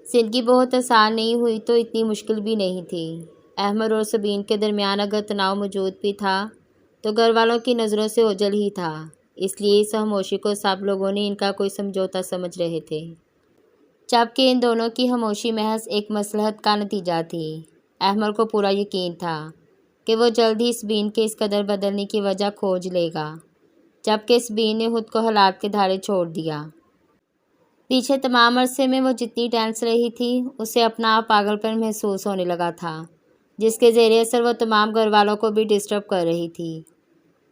زندگی بہت آسان نہیں ہوئی تو اتنی مشکل بھی نہیں تھی۔ احمد اور سبین کے درمیان اگر تناؤ موجود بھی تھا تو گھر والوں کی نظروں سے اوجھل ہی تھا، اس لیے اس خاموشی کو سب لوگوں نے ان کا کوئی سمجھوتا سمجھ رہے تھے، جبکہ ان دونوں کی خاموشی محض ایک مصلحت کا نتیجہ تھی۔ احمد کو پورا یقین تھا کہ وہ جلد ہی سبین کے اس قدر بدلنے کی وجہ کھوج لے گا، جبکہ سبین نے خود کو حالات کے دھارے چھوڑ دیا۔ پیچھے تمام عرصے میں وہ جتنی ٹینس رہی تھی، اسے اپنا آپ پاگل پن محسوس ہونے لگا تھا، جس کے زیر اثر وہ تمام گھر والوں کو بھی ڈسٹرب کر رہی تھی۔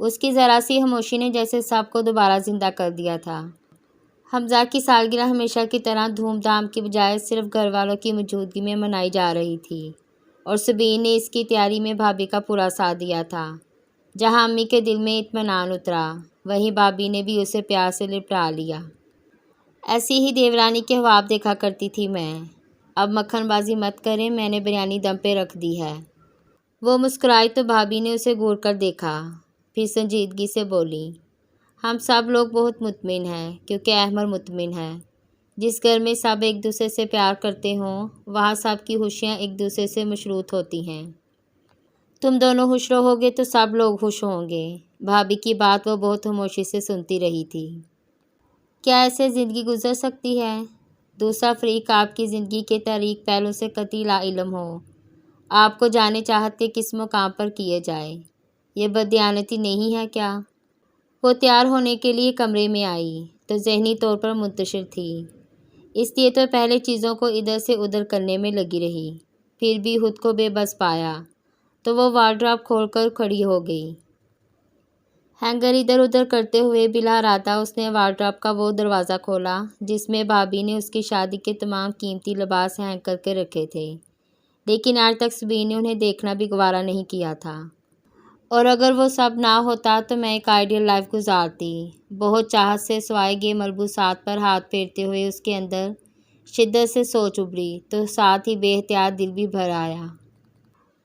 اس کی ذرا سی خاموشی نے جیسے سب کو دوبارہ زندہ کر دیا تھا۔ حمزہ کی سالگرہ ہمیشہ کی طرح دھوم دھام کی بجائے صرف گھر والوں کی موجودگی میں منائی جا رہی تھی، اور سبین نے اس کی تیاری میں بھابھی کا پورا ساتھ دیا تھا۔ جہاں امی کے دل میں اطمینان اترا، وہیں بھابھی نے بھی اسے پیار سے لپٹا لیا۔ ایسی ہی دیورانی کے خواب دیکھا کرتی تھی میں، اب مکھن بازی مت کریں، میں نے بریانی دم پہ رکھ دی ہے۔ وہ مسکرائی تو بھابھی نے اسے گھور کر دیکھا، پھر سنجیدگی سے بولی، ہم سب لوگ بہت مطمئن ہیں کیونکہ احمد مطمئن ہے۔ جس گھر میں سب ایک دوسرے سے پیار کرتے ہوں، وہاں سب کی خوشیاں ایک دوسرے سے مشروط ہوتی ہیں۔ تم دونوں خوش رہو گے تو سب لوگ خوش ہوں گے۔ بھابھی کی بات وہ بہت خاموشی سے سنتی رہی تھی۔ کیا ایسے زندگی گزر سکتی ہے؟ دوسرا فریق آپ کی زندگی کے تاریک پہلو سے قطعی لا علم ہو، آپ کو جانے چاہت کے کس مقام پر کیے جائے، یہ بددیانتی نہیں ہے کیا؟ وہ تیار ہونے کے لیے کمرے میں آئی تو ذہنی طور پر منتشر تھی، اس لیے تو پہلے چیزوں کو ادھر سے ادھر کرنے میں لگی رہی، پھر بھی خود کو بے بس پایا تو وہ وارڈروب کھول کر کھڑی ہو گئی۔ ہینگر ادھر ادھر کرتے ہوئے بلا ارادہ اس نے وارڈروب کا وہ دروازہ کھولا جس میں بھابھی نے اس کی شادی کے تمام قیمتی لباس ہینگ کر کے رکھے تھے، لیکن آج تک سبین نے انہیں دیکھنا بھی گوارا نہیں کیا تھا۔ اور اگر وہ سب نہ ہوتا تو میں ایک آئیڈیل لائف گزارتی۔ بہت چاہت سے سوائے گئے ملبوسات پر ہاتھ پھیرتے ہوئے اس کے اندر شدت سے سوچ ابھری تو ساتھ ہی بے احتیاط دل بھی بھر آیا۔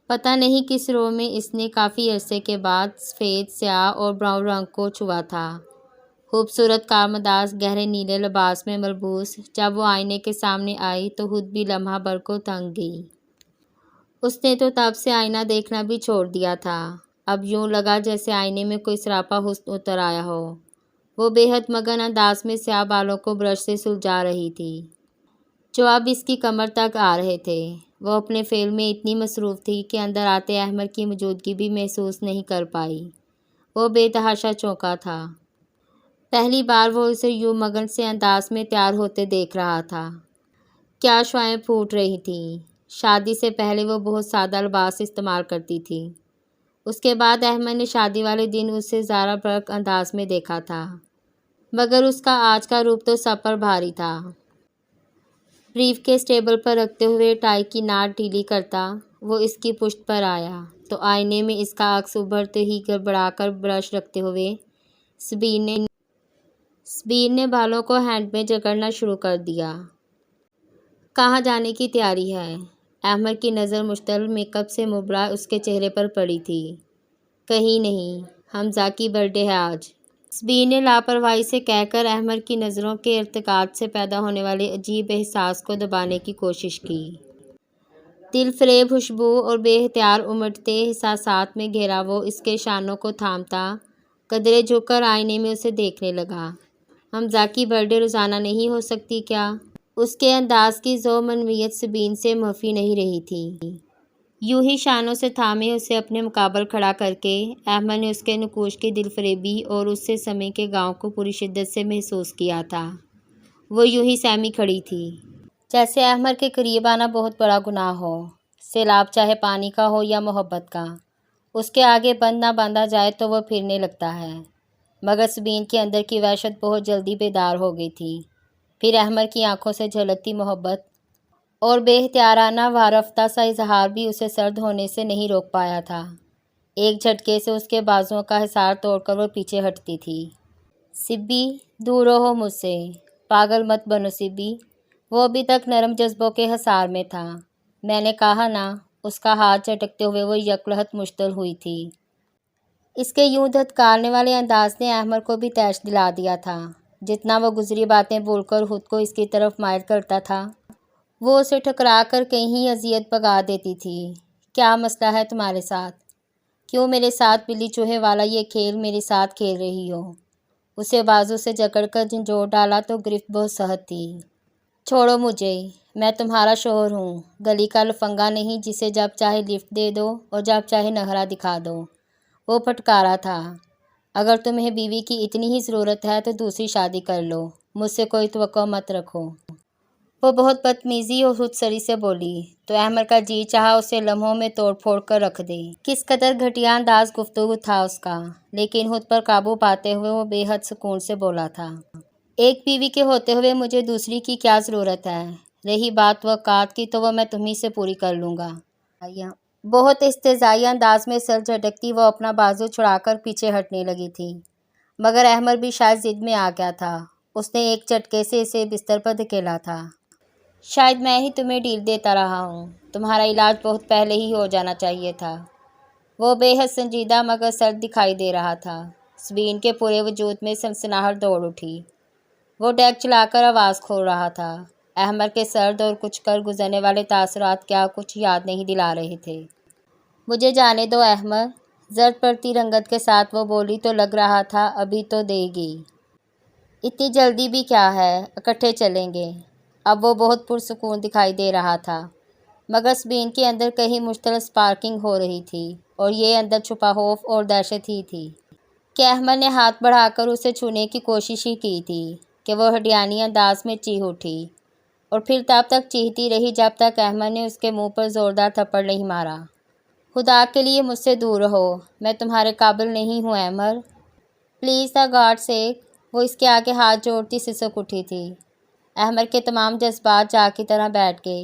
پتہ نہیں کس رو میں اس نے کافی عرصے کے بعد سفید، سیاہ اور براؤن رنگ کو چھوا تھا۔ خوبصورت کارمداز گہرے نیلے لباس میں ملبوس جب وہ آئینے کے سامنے آئی تو خود بھی لمحہ بھر کو تھک گئی۔ اس نے تو تب سے آئینہ دیکھنا بھی چھوڑ دیا تھا، اب یوں لگا جیسے آئینے میں کوئی سراپا حسن اتر آیا ہو۔ وہ بے حد مگن انداز میں سیاہ بالوں کو برش سے سلجھا رہی تھی جو اب اس کی کمر تک آ رہے تھے۔ وہ اپنے فعل میں اتنی مصروف تھی کہ اندر آتے احمد کی موجودگی بھی محسوس نہیں کر پائی۔ وہ بے تحاشا چونکا تھا، پہلی بار وہ اسے یوں مگن سے انداز میں تیار ہوتے دیکھ رہا تھا۔ کیا شعائیں پھوٹ رہی تھیں۔ شادی سے پہلے وہ بہت سادہ لباس استعمال کرتی تھی، اس کے بعد احمد نے شادی والے دن اسے زارا برق انداز میں دیکھا تھا، مگر اس کا آج کا روپ تو سب پر بھاری تھا۔ بریف کیس ٹیبل پر رکھتے ہوئے ٹائی کی ناٹ ڈھیلی کرتا وہ اس کی پشت پر آیا تو آئینے میں اس کا عکس ابھرتے ہی گڑبڑا کر برش رکھتے ہوئے سبین نے بالوں کو ہینڈ میں جکڑنا شروع کر دیا۔ کہاں جانے کی تیاری ہے؟ احمد کی نظر مشتعل میک اپ سے مبرا اس کے چہرے پر پڑی تھی۔ کہیں نہیں، حمزہ کی برتھ ڈے ہے آج، سبین نے لاپرواہی سے کہہ کر احمد کی نظروں کے ارتکاز سے پیدا ہونے والے عجیب احساس کو دبانے کی کوشش کی۔ دل فریب خوشبو اور بے اختیار امٹتے احساسات میں گھرا وہ اس کے شانوں کو تھامتا قدرے جھک کر آئینے میں اسے دیکھنے لگا۔ حمزہ کی برتھ ڈے روزانہ نہیں ہو سکتی کیا؟ اس کے انداز کی ذومنویت سبین سے مخفی نہیں رہی تھی۔ یوں ہی شانوں سے تھامے اسے اپنے مقابل کھڑا کر کے احمد نے اس کے نقوش کی دل فریبی اور اس سے سمے کے گاؤں کو پوری شدت سے محسوس کیا تھا۔ وہ یوں ہی سہمی کھڑی تھی جیسے احمد کے قریب آنا بہت بڑا گناہ ہو، سیلاب چاہے پانی کا ہو یا محبت کا، اس کے آگے بند نہ باندھا جائے تو وہ پھرنے لگتا ہے۔ مگر سبین کے اندر کی وحشت بہت جلدی بیدار ہو گئی تھی۔ پھر احمد کی آنکھوں سے جھلکتی محبت اور بے اختیارانہ وارفتہ سا اظہار بھی اسے سرد ہونے سے نہیں روک پایا تھا۔ ایک جھٹکے سے اس کے بازوؤں کا حصار توڑ کر وہ پیچھے ہٹتی تھی۔ سبی، دور رہو مجھ سے، پاگل مت بنو سبی۔ وہ ابھی تک نرم جذبوں کے حصار میں تھا۔ میں نے کہا نا، اس کا ہاتھ جھٹکتے ہوئے وہ یکلہت مشتعل ہوئی تھی۔ اس کے یوں دھتکارنے والے انداز نے احمد کو بھی طیش دلا دیا تھا۔ جتنا وہ گزری باتیں بھول کر خود کو اس کی طرف مائل کرتا تھا، وہ اسے ٹھکرا کر کہیں اذیت پگا دیتی تھی۔ کیا مسئلہ ہے تمہارے ساتھ؟ کیوں میرے ساتھ بلی چوہے والا یہ کھیل میرے ساتھ کھیل رہی ہو؟ اسے بازو سے جکڑ کر جھنجھوڑ ڈالا تو گرفت بہت سخت تھی۔ چھوڑو مجھے، میں تمہارا شوہر ہوں، گلی کا لفنگا نہیں جسے جب چاہے لفٹ دے دو اور جب چاہے نہرا دکھا دو۔ وہ پھٹکارا تھا۔ اگر تمہیں بیوی کی اتنی ہی ضرورت ہے تو دوسری شادی کر لو، مجھ سے کوئی توقع مت رکھو۔ وہ بہت بدتمیزی اور خود سری سے بولی تو احمد کا جی چاہا اسے لمحوں میں توڑ پھوڑ کر رکھ دے۔ کس قدر گھٹیا انداز گفتگو تھا اس کا، لیکن خود پر قابو پاتے ہوئے وہ بے حد سکون سے بولا تھا۔ ایک بیوی کے ہوتے ہوئے مجھے دوسری کی کیا ضرورت ہے؟ رہی بات توقعات کی تو وہ میں تمہیں سے پوری کر لوں گا۔ بہت استہزائی انداز میں سر جھٹکتی وہ اپنا بازو چھڑا کر پیچھے ہٹنے لگی تھی، مگر احمد بھی شاید ضد میں آ گیا تھا۔ اس نے ایک جھٹکے سے اسے بستر پر دھکیلا تھا۔ شاید میں ہی تمہیں ڈھیل دیتا رہا ہوں، تمہارا علاج بہت پہلے ہی ہو جانا چاہیے تھا۔ وہ بے حد سنجیدہ مگر سرد دکھائی دے رہا تھا۔ سبین کے پورے وجود میں سنسناہٹ دوڑ اٹھی۔ وہ ڈیک چلا کر آواز کھول رہا تھا۔ احمد کے سرد اور کچھ کر گزرنے والے تاثرات کیا کچھ یاد نہیں دلا رہے تھے۔ مجھے جانے دو احمد، زرد پڑتی رنگت کے ساتھ وہ بولی تو لگ رہا تھا ابھی تو دے گی۔ اتنی جلدی بھی کیا ہے، اکٹھے چلیں گے۔ اب وہ بہت پرسکون دکھائی دے رہا تھا، مگر سبین کے اندر کہیں مشتعل اسپارکنگ ہو رہی تھی، اور یہ اندر چھپا خوف اور دہشت ہی تھی کہ احمد نے ہاتھ بڑھا کر اسے چھونے کی کوشش ہی کی تھی کہ وہ ہڈیانی انداز میں چیخ اٹھی، اور پھر تب تک چیختی رہی جب تک احمد نے اس کے منہ پر زوردار تھپڑ نہیں مارا۔ خدا کے لیے مجھ سے دور رہو، میں تمہارے قابل نہیں ہوں احمد، پلیز دا گاڈ سیک۔ وہ اس کے آگے ہاتھ جوڑتی سسک اٹھی تھی۔ احمد کے تمام جذبات جا کی طرح بیٹھ گئے۔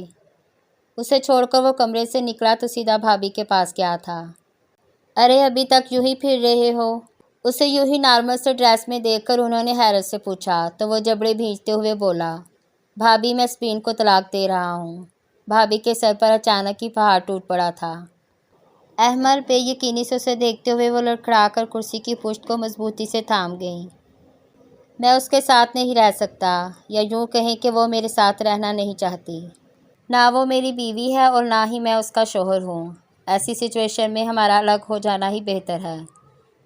اسے چھوڑ کر وہ کمرے سے نکلا تو سیدھا بھابھی کے پاس گیا تھا۔ ارے ابھی تک یوں ہی پھر رہے ہو؟ اسے یوں ہی نارمل سے ڈریس میں دیکھ کر انہوں نے حیرت سے پوچھا تو وہ جبڑے بھینچتے ہوئے بولا، بھابھی میں سبین کو طلاق دے رہا ہوں۔ بھابھی کے سر پر اچانک ہی پہاڑ ٹوٹ پڑا تھا۔ احمد بے یقینی سے اسے دیکھتے ہوئے وہ لڑکھڑا کر کرسی کی پشت کو مضبوطی سے تھام گئیں۔ میں اس کے ساتھ نہیں رہ سکتا، یا یوں کہیں کہ وہ میرے ساتھ رہنا نہیں چاہتی۔ نہ وہ میری بیوی ہے اور نہ ہی میں اس کا شوہر ہوں۔ ایسی سچویشن میں ہمارا الگ ہو جانا ہی بہتر ہے،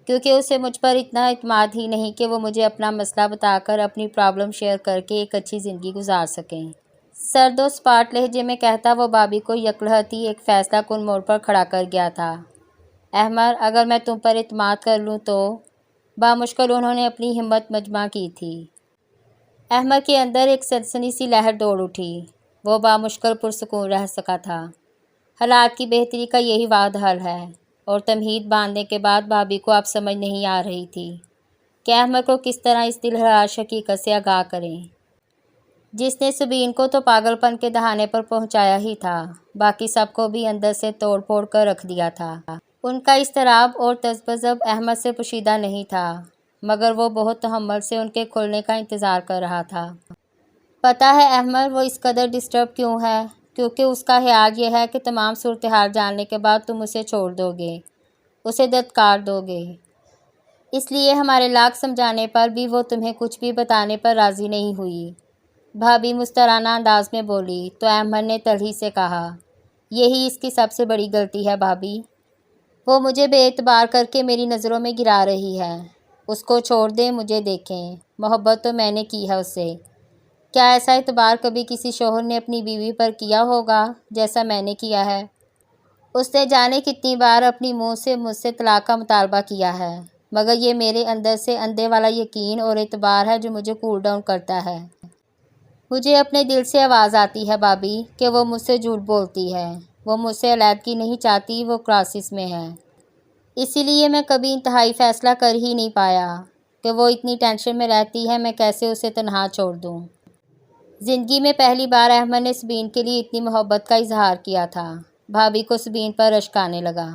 کیونکہ اسے مجھ پر اتنا اعتماد ہی نہیں کہ وہ مجھے اپنا مسئلہ بتا کر اپنی پرابلم شیئر کر کے ایک اچھی زندگی گزار سکیں۔ سرد و سپاٹ لہجے میں کہتا وہ بھابھی کو یکلہتی ایک فیصلہ کن موڑ پر کھڑا کر گیا تھا۔ احمد، اگر میں تم پر اعتماد کر لوں تو؟ بامشکل انہوں نے اپنی ہمت مجمع کی تھی۔ احمد کے اندر ایک سنسنی سی لہر دوڑ اٹھی۔ وہ بامشکل پرسکون رہ سکا تھا۔ حالات کی بہتری کا یہی واحد حل ہے، اور تمہید باندھنے کے بعد بھابھی کو اب سمجھ نہیں آ رہی تھی کہ احمد کو کس طرح اس دلہراش حقیقت سے آگاہ کریں، جس نے سبین کو تو پاگل پن کے دہانے پر پہنچایا ہی تھا، باقی سب کو بھی اندر سے توڑ پھوڑ کر رکھ دیا تھا۔ ان کا اضطراب اور تذبذب احمد سے پوشیدہ نہیں تھا، مگر وہ بہت تحمل سے ان کے کھلنے کا انتظار کر رہا تھا۔ پتہ ہے احمد وہ اس قدر ڈسٹرب کیوں ہے؟ کیونکہ اس کا خیال یہ ہے کہ تمام صورتحال جاننے کے بعد تم اسے چھوڑ دو گے، اسے دھتکار دو گے۔ اس لیے ہمارے لاکھ سمجھانے پر بھی وہ تمہیں کچھ بھی بتانے پر راضی نہیں ہوئی۔ بھابھی مسترانہ انداز میں بولی تو احمد نے تلخی سے کہا، یہی اس کی سب سے بڑی غلطی ہے بھابھی، وہ مجھے بے اعتبار کر کے میری نظروں میں گرا رہی ہے۔ اس کو چھوڑ دیں، مجھے دیکھیں، محبت تو میں نے کی ہے اس سے۔ کیا ایسا اعتبار کبھی کسی شوہر نے اپنی بیوی پر کیا ہوگا جیسا میں نے کیا ہے؟ اس نے جانے کتنی بار اپنی منہ سے مجھ سے طلاق کا مطالبہ کیا ہے، مگر یہ میرے اندر سے اندھے والا یقین اور اعتبار ہے جو مجھے کول ڈاؤن کرتا ہے۔ مجھے اپنے دل سے آواز آتی ہے بھابھی کہ وہ مجھ سے جھوٹ بولتی ہے، وہ مجھ سے علیحدگی نہیں چاہتی، وہ کرائسس میں ہے۔ اسی لیے میں کبھی انتہائی فیصلہ کر ہی نہیں پایا کہ وہ اتنی ٹینشن میں رہتی ہے، میں کیسے اسے تنہا چھوڑ دوں۔ زندگی میں پہلی بار احمد نے سبین کے لیے اتنی محبت کا اظہار کیا تھا۔ بھابھی کو سبین پر رشک آنے لگا،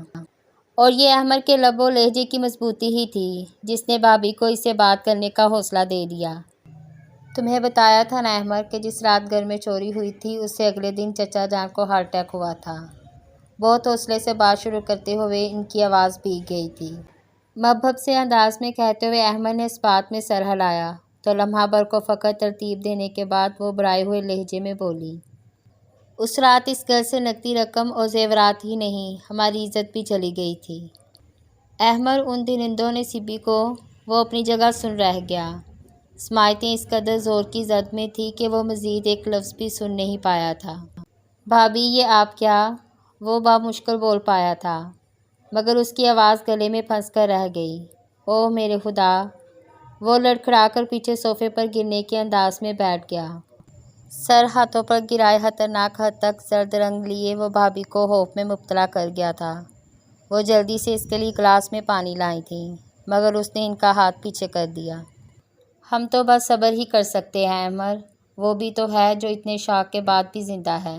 اور یہ احمد کے لب و لہجے کی مضبوطی ہی تھی جس نے بھابھی کو اس سے بات کرنے کا حوصلہ دے دیا۔ تمہیں بتایا تھا نا احمد کہ جس رات گھر میں چوری ہوئی تھی اس سے اگلے دن چچا جان کو ہارٹ اٹیک ہوا تھا۔ بہت حوصلے سے بات شروع کرتے ہوئے ان کی آواز بھیگ گئی تھی۔ مبہم سے انداز میں کہتے ہوئے احمد نے اس بات میں سر ہلایا تو لمحہ بھر کو فقط ترتیب دینے کے بعد وہ بھرائے ہوئے لہجے میں بولی، اس رات اس گھر سے نقدی رقم اور زیورات ہی نہیں، ہماری عزت بھی چلی گئی تھی۔ احمر ان درندوں نے سبی کو وہ اپنی جگہ سن رہ گیا۔ سماعتیں اس قدر زور کی زد میں تھی کہ وہ مزید ایک لفظ بھی سن نہیں پایا تھا۔ بھابھی یہ آپ کیا؟ وہ بامشکل بول پایا تھا، مگر اس کی آواز گلے میں پھنس کر رہ گئی۔ اوہ میرے خدا! وہ لڑکھڑا کر پیچھے صوفے پر گرنے کے انداز میں بیٹھ گیا۔ سر ہاتھوں پر گرائے خطرناک حد تک زرد رنگ لیے وہ بھابھی کو خوف میں مبتلا کر گیا تھا۔ وہ جلدی سے اس کے لیے گلاس میں پانی لائی تھیں، مگر اس نے ان کا ہاتھ پیچھے کر دیا۔ ہم تو بس صبر ہی کر سکتے ہیں احمر، وہ بھی تو ہے جو اتنے شوق کے بعد بھی زندہ ہے،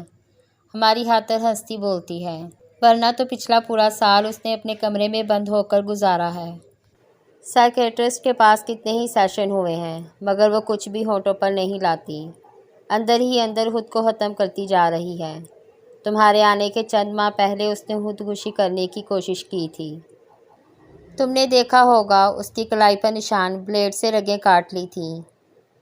ہماری خاطر ہنستی بولتی ہے، ورنہ تو پچھلا پورا سال اس نے اپنے کمرے میں بند ہو کر گزارا ہے۔ سائیکیٹرسٹ کے پاس کتنے ہی سیشن ہوئے ہیں، مگر وہ کچھ بھی ہونٹوں پر نہیں لاتی، اندر ہی اندر خود کو ختم کرتی جا رہی ہے۔ تمہارے آنے کے چند ماہ پہلے اس نے خودکشی کرنے کی کوشش کی تھی۔ تم نے دیکھا ہوگا اس کی کلائی پر نشان، بلیڈ سے رگیں کاٹ لی تھیں۔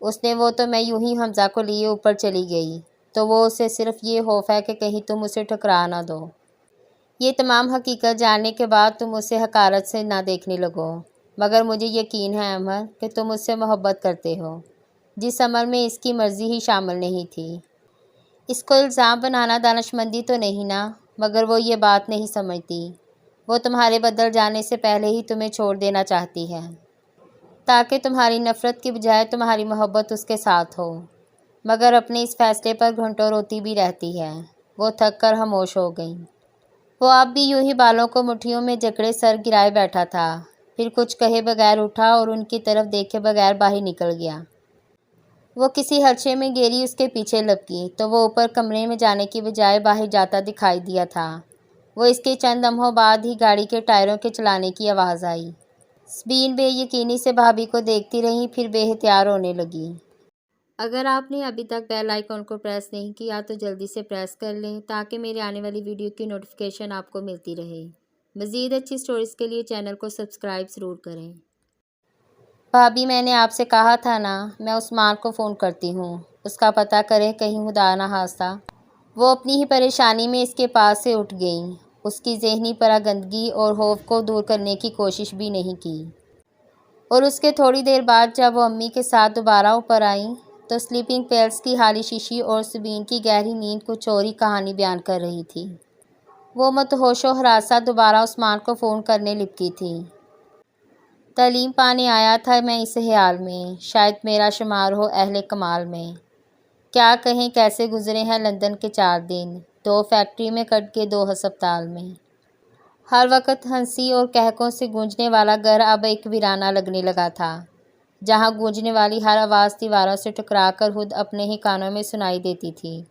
اس نے وہ تو میں یوں ہی حمزہ کو لیے اوپر چلی گئی، تو وہ اسے صرف یہ خوف ہے کہ کہیں تم اسے ٹھکرا نہ دو۔ یہ تمام حقیقت جاننے کے بعد تم اسے حقارت سے نہ دیکھنے لگو، مگر مجھے یقین ہے احمر کہ تم اس سے محبت کرتے ہو، جس عمل میں اس کی مرضی ہی شامل نہیں تھی۔ اس کو الزام بنانا دانشمندی تو نہیں نا، مگر وہ یہ بات نہیں سمجھتی، وہ تمہارے بدل جانے سے پہلے ہی تمہیں چھوڑ دینا چاہتی ہے، تاکہ تمہاری نفرت کی بجائے تمہاری محبت اس کے ساتھ ہو، مگر اپنے اس فیصلے پر گھنٹوں روتی بھی رہتی ہے۔ وہ تھک کر خاموش ہو گئیں۔ وہ اب بھی یوں ہی بالوں کو مٹھیوں میں جکڑے سر گرائے بیٹھا تھا، پھر کچھ کہے بغیر اٹھا اور ان کی طرف دیکھے بغیر باہر نکل گیا۔ وہ کسی حدشے میں گیری اس کے پیچھے لپکی تو وہ اوپر کمرے میں جانے کی بجائے باہر جاتا دکھائی دیا تھا۔ وہ اس کے چند لمحوں بعد ہی گاڑی کے ٹائروں کے چلانے کی آواز آئی۔ سبین بے یقینی سے بھابھی کو دیکھتی رہی، پھر بے اختیار ہونے لگی۔ اگر آپ نے ابھی تک بیل آئیکن کو پریس نہیں کیا تو جلدی سے پریس کر لیں تاکہ میرے آنے والی ویڈیو کی نوٹیفیکیشن آپ کو ملتی رہے۔ مزید اچھی سٹوریز کے لیے چینل کو سبسکرائب ضرور کریں۔ بھابھی میں نے آپ سے کہا تھا نا، میں عثمان کو فون کرتی ہوں، اس کا پتہ کریں کہیں خدا نہ خواستہ۔ وہ اپنی ہی پریشانی میں اس کے پاس سے اٹھ گئیں، اس کی ذہنی پراگندگی اور خوف کو دور کرنے کی کوشش بھی نہیں کی۔ اور اس کے تھوڑی دیر بعد جب وہ امی کے ساتھ دوبارہ اوپر آئیں تو سلیپنگ پیلز کی خالی شیشی اور سبین کی گہری نیند کچھ اور ہی کہانی بیان کر رہی تھی۔ وہ مدہوش و ہراساں دوبارہ عثمان کو فون کرنے لپکی تھی۔ تعلیم پانے آیا تھا میں اس خیال میں، شاید میرا شمار ہو اہل کمال میں۔ کیا کہیں کیسے گزرے ہیں لندن کے 4 دن، 2 فیکٹری میں کٹ کے 2 ہسپتال میں۔ ہر وقت ہنسی اور قہقہوں سے گونجنے والا گھر اب ایک ویرانہ لگنے لگا تھا، جہاں گونجنے والی ہر آواز دیواروں سے ٹکرا کر خود اپنے ہی کانوں میں سنائی دیتی تھی۔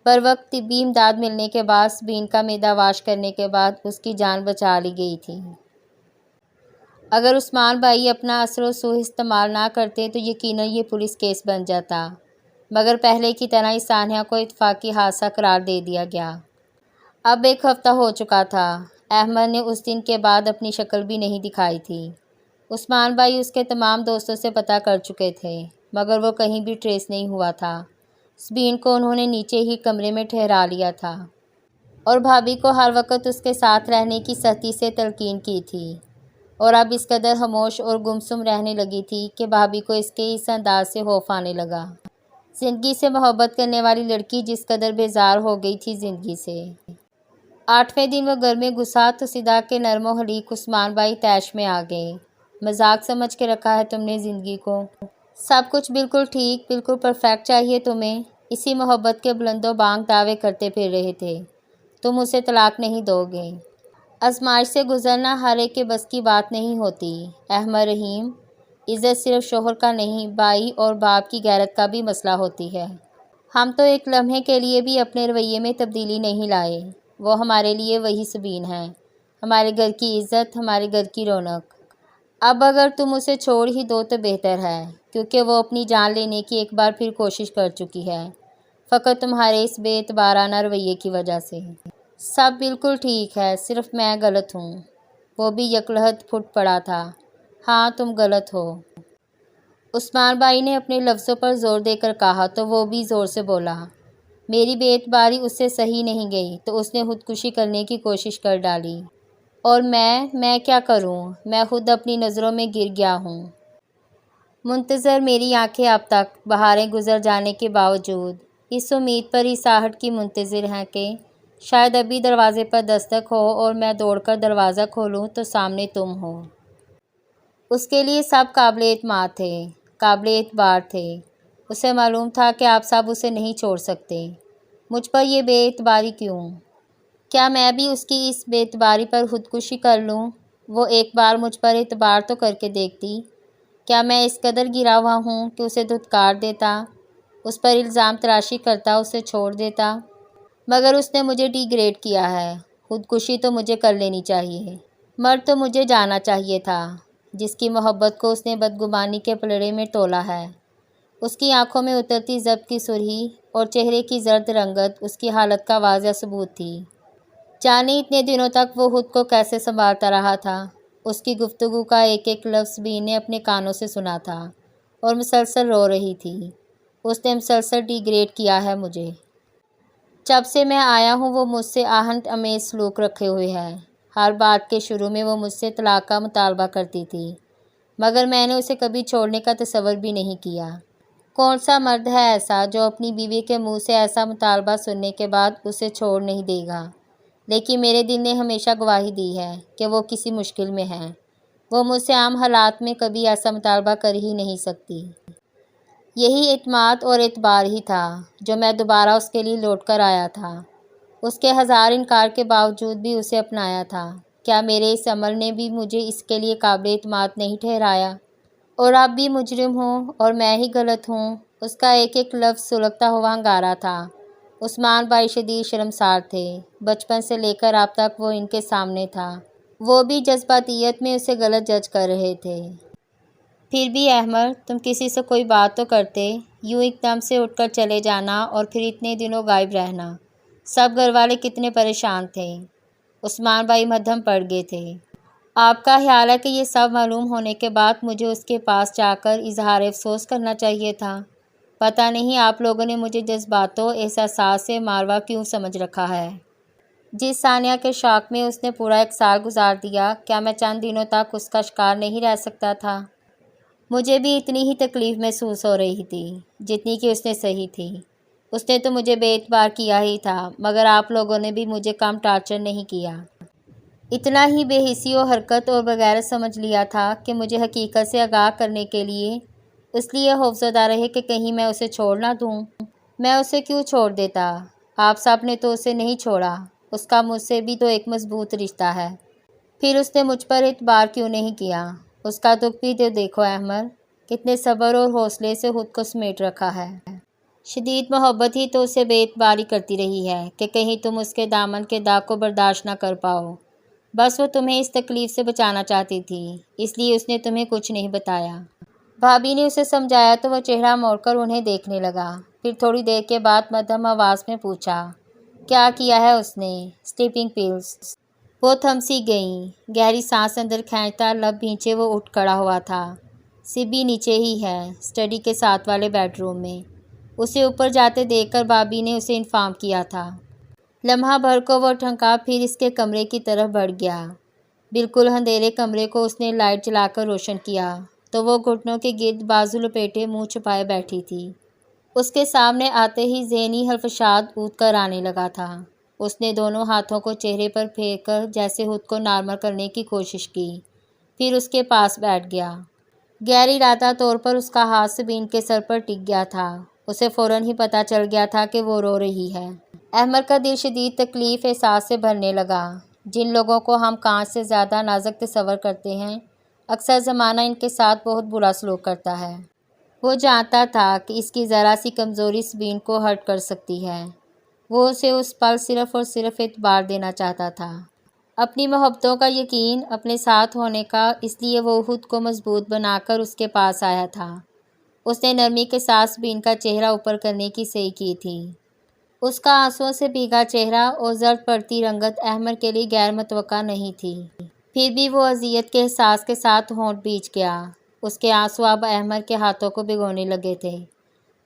بروقت طبی امداد ملنے کے بعد سبین کا معدہ واش کرنے کے بعد اس کی جان بچا لی گئی تھی۔ اگر عثمان بھائی اپنا اثر و سوء استعمال نہ کرتے تو یقیناً یہ پولیس کیس بن جاتا، مگر پہلے کی طرح اس سانحہ کو اتفاقی حادثہ قرار دے دیا گیا۔ اب 1 ہفتہ ہو چکا تھا، احمد نے اس دن کے بعد اپنی شکل بھی نہیں دکھائی تھی۔ عثمان بھائی اس کے تمام دوستوں سے پتہ کر چکے تھے، مگر وہ کہیں بھی ٹریس نہیں ہوا تھا۔ سبین کو انہوں نے نیچے ہی کمرے میں ٹھہرا لیا تھا اور بھابھی کو ہر وقت اس کے ساتھ رہنے کی سختی سے تلقین کی تھی، اور اب اس قدر خاموش اور گمسم رہنے لگی تھی کہ بھابھی کو اس کے اس انداز سے خوف آنے لگا۔ زندگی سے محبت کرنے والی لڑکی جس قدر بیزار ہو گئی تھی زندگی سے۔ 8ویں دن وہ گھر میں گھسا تو صدا کے نرم و حلیق عثمان بھائی طیش میں آ گئے۔ مذاق سمجھ کے رکھا ہے تم نے زندگی کو؟ سب کچھ بالکل ٹھیک، بالکل پرفیکٹ چاہیے تمہیں، اسی محبت کے بلند و بانگ دعوے کرتے پھر رہے تھے۔ تم اسے طلاق نہیں دو گے۔ آزمائش سے گزرنا ہر ایک کے بس کی بات نہیں ہوتی احمد رحیم، عزت صرف شوہر کا نہیں، بھائی اور باپ کی غیرت کا بھی مسئلہ ہوتی ہے۔ ہم تو ایک لمحے کے لیے بھی اپنے رویے میں تبدیلی نہیں لائے، وہ ہمارے لیے وہی سبین ہے، ہمارے گھر کی عزت، ہمارے گھر کی رونق۔ اب اگر تم اسے چھوڑ ہی دو تو بہتر ہے، کیونکہ وہ اپنی جان لینے کی ایک بار پھر کوشش کر چکی ہے، فقط تمہارے اس بے اعتبارانہ رویے کی وجہ سے۔ سب بالکل ٹھیک ہے، صرف میں غلط ہوں۔ وہ بھی یکلہت پھٹ پڑا تھا۔ ہاں تم غلط ہو۔ عثمان بھائی نے اپنے لفظوں پر زور دے کر کہا تو وہ بھی زور سے بولا۔ میری بے اعتباری اس سے صحیح نہیں گئی تو اس نے خودکشی کرنے کی کوشش کر ڈالی۔ اور میں کیا کروں؟ میں خود اپنی نظروں میں گر گیا ہوں۔ منتظر میری آنکھیں اب تک بہاریں گزر جانے کے باوجود اس امید پر اس آہٹ کی منتظر ہیں کہ شاید ابھی دروازے پر دستک ہو اور میں دوڑ کر دروازہ کھولوں تو سامنے تم ہو۔ اس کے لیے سب قابل اعتماد تھے، قابل اعتبار تھے۔ اسے معلوم تھا کہ آپ سب اسے نہیں چھوڑ سکتے۔ مجھ پر یہ بے اعتباری کیوں؟ کیا میں بھی اس کی اس بے اعتباری پر خودکشی کر لوں؟ وہ ایک بار مجھ پر اعتبار تو کر کے دیکھتی۔ کیا میں اس قدر گرا ہوا ہوں کہ اسے دھتکار دیتا، اس پر الزام تراشی کرتا، اسے چھوڑ دیتا؟ مگر اس نے مجھے ڈی گریڈ کیا ہے۔ خودکشی تو مجھے کر لینی چاہیے۔ مر تو مجھے جانا چاہیے تھا۔ جس کی محبت کو اس نے بدگمانی کے پلڑے میں تولا ہے، اس کی آنکھوں میں اترتی ضبط کی سرخی اور چہرے کی زرد رنگت اس کی حالت کا واضح ثبوت تھی۔ جانے اتنے دنوں تک وہ خود کو کیسے سنبھالتا رہا تھا۔ اس کی گفتگو کا ایک ایک لفظ بین نے اپنے کانوں سے سنا تھا اور مسلسل رو رہی تھی۔ اس نے مسلسل ڈی گریڈ کیا ہے مجھے۔ جب سے میں آیا ہوں وہ مجھ سے آہت آمیز سلوک رکھے ہوئے ہے۔ ہر بات کے شروع میں وہ مجھ سے طلاق کا مطالبہ کرتی تھی، مگر میں نے اسے کبھی چھوڑنے کا تصور بھی نہیں کیا۔ کون سا مرد ہے ایسا جو اپنی بیوی کے منہ سے ایسا مطالبہ سننے کے بعد اسے چھوڑ نہیں دے گا؟ لیکن میرے دل نے ہمیشہ گواہی دی ہے کہ وہ کسی مشکل میں ہے۔ وہ مجھ سے عام حالات میں کبھی ایسا مطالبہ کر ہی نہیں سکتی۔ یہی اعتماد اور اعتبار ہی تھا جو میں دوبارہ اس کے لیے لوٹ کر آیا تھا۔ اس کے ہزار انکار کے باوجود بھی اسے اپنایا تھا۔ کیا میرے اس عمل نے بھی مجھے اس کے لیے قابل اعتماد نہیں ٹھہرایا؟ اور اب بھی مجرم ہوں اور میں ہی غلط ہوں۔ اس کا ایک ایک لفظ سلگتا ہوا انگارہ تھا۔ عثمان بھائی شدید شرمسار تھے۔ بچپن سے لے کر اب تک وہ ان کے سامنے تھا۔ وہ بھی جذباتیت میں اسے غلط جج کر رہے تھے۔ پھر بھی احمد، تم کسی سے کوئی بات تو کرتے، یوں ایک دم سے اٹھ کر چلے جانا اور پھر اتنے دنوں غائب رہنا۔ سب گھر والے کتنے پریشان تھے۔ عثمان بھائی مدھم پڑ گئے تھے۔ آپ کا خیال ہے کہ یہ سب معلوم ہونے کے بعد مجھے اس کے پاس جا کر اظہار افسوس کرنا چاہیے تھا؟ پتہ نہیں آپ لوگوں نے مجھے جذباتوں احساسات سے ماروا کیوں سمجھ رکھا ہے۔ جس ثانیہ کے شوق میں اس نے پورا ایک سال گزار دیا، کیا میں چند دنوں تک اس کا شکار نہیں رہ سکتا تھا؟ مجھے بھی اتنی ہی تکلیف محسوس ہو رہی تھی جتنی کہ اس نے سہی تھی۔ اس نے تو مجھے بے اعتبار کیا ہی تھا، مگر آپ لوگوں نے بھی مجھے کم ٹارچر نہیں کیا۔ اتنا ہی بے حسی و حرکت اور بغیرت سمجھ لیا تھا کہ مجھے حقیقت سے آگاہ کرنے کے لیے اس لیے خوفزدہ رہے کہ کہیں میں اسے چھوڑ نہ دوں۔ میں اسے کیوں چھوڑ دیتا؟ آپ سب نے تو اسے نہیں چھوڑا۔ اس کا مجھ سے بھی تو ایک مضبوط رشتہ ہے۔ پھر اس نے مجھ پر اعتبار کیوں نہیں کیا؟ اس کا دکھ بھی تو دیکھو احمد، کتنے صبر اور حوصلے سے خود کو سمیٹ رکھا ہے۔ شدید محبت ہی تو اسے بے اعتباری کرتی رہی ہے کہ کہیں تم اس کے دامن کے داغ کو برداشت نہ کر پاؤ۔ بس وہ تمہیں اس تکلیف سے بچانا چاہتی تھی، اس لیے اس نے تمہیں کچھ نہیں بتایا۔ بھابھی نے اسے سمجھایا تو وہ چہرہ موڑ کر انہیں دیکھنے لگا۔ پھر تھوڑی دیر کے بعد مدھم آواز میں پوچھا، کیا کیا ہے اس نے؟ Sleeping pills. وہ تھم سی گئیں۔ گہری سانس اندر کھینچتا لب بھینچے وہ اٹھ کھڑا ہوا تھا۔ سبھی نیچے ہی ہے، اسٹڈی کے ساتھ والے بیڈ روم میں۔ اسے اوپر جاتے دیکھ کر بھابھی نے اسے انفارم کیا تھا۔ لمحہ بھر کو وہ ٹھنکا، پھر اس کے کمرے کی طرف بڑھ گیا۔ بالکل اندھیرے کمرے کو اس نے لائٹ جلا کر روشن کیا تو وہ گھٹنوں کے گرد بازو لپیٹے منہ چھپائے بیٹھی تھی۔ اس کے سامنے آتے ہی ذہنی خلفشات اودھ کر آنے لگا تھا۔ اس نے دونوں ہاتھوں کو چہرے پر پھیر کر جیسے خود کو نارمل کرنے کی کوشش کی، پھر اس کے پاس بیٹھ گیا۔ غیر ارادہ طور پر اس کا ہاتھ سبین کے سر پر ٹک گیا تھا۔ اسے فوراً ہی پتہ چل گیا تھا کہ وہ رو رہی ہے۔ احمد کا دل شدید تکلیف احساس سے بھرنے لگا۔ جن لوگوں کو ہم کانچ سے زیادہ نازک تصور کرتے ہیں، اکثر زمانہ ان کے ساتھ بہت برا سلوک کرتا ہے۔ وہ جانتا تھا کہ اس کی ذرا سی کمزوری سبین کو ہرٹ کر سکتی ہے۔ وہ اسے اس پل صرف اور صرف اعتبار دینا چاہتا تھا، اپنی محبتوں کا یقین، اپنے ساتھ ہونے کا، اس لیے وہ خود کو مضبوط بنا کر اس کے پاس آیا تھا۔ اس نے نرمی کے ساتھ سبین کا چہرہ اوپر کرنے کی صحیح کی تھی۔ اس کا آنسوؤں سے بھیگا چہرہ اور زرد پڑتی رنگت احمد کے لیے غیر متوقع نہیں تھی۔ پھر بھی وہ اذیت کے احساس کے ساتھ ہونٹ بھیج گیا۔ اس کے آنسو اب احمد کے ہاتھوں کو بھگونے لگے تھے۔